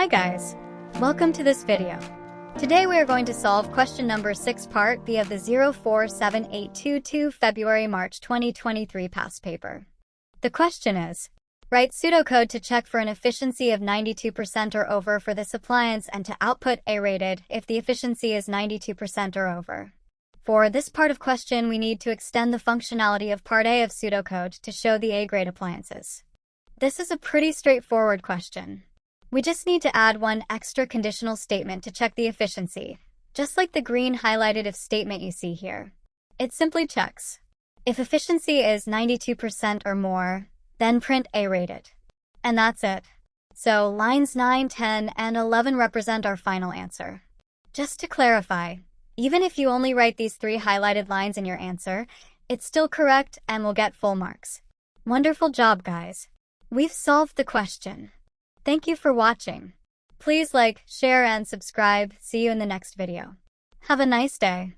Hi guys, welcome to this video. Today we are going to solve question number 6 part B of the 047822 February-March 2023 past paper. The question is, write pseudocode to check for an efficiency of 92% or over for this appliance and to output A-rated if the efficiency is 92% or over. For this part of question, we need to extend the functionality of part A of pseudocode to show the A-grade appliances. This is a pretty straightforward question. We just need to add one extra conditional statement to check the efficiency, just like the green highlighted if statement you see here. It simply checks. If efficiency is 92% or more, then print A-rated. And that's it. So lines 9, 10, and 11 represent our final answer. Just to clarify, even if you only write these 3 highlighted lines in your answer, it's still correct and will get full marks. Wonderful job, guys. We've solved the question. Thank you for watching. Please like, share, and subscribe. See you in the next video. Have a nice day.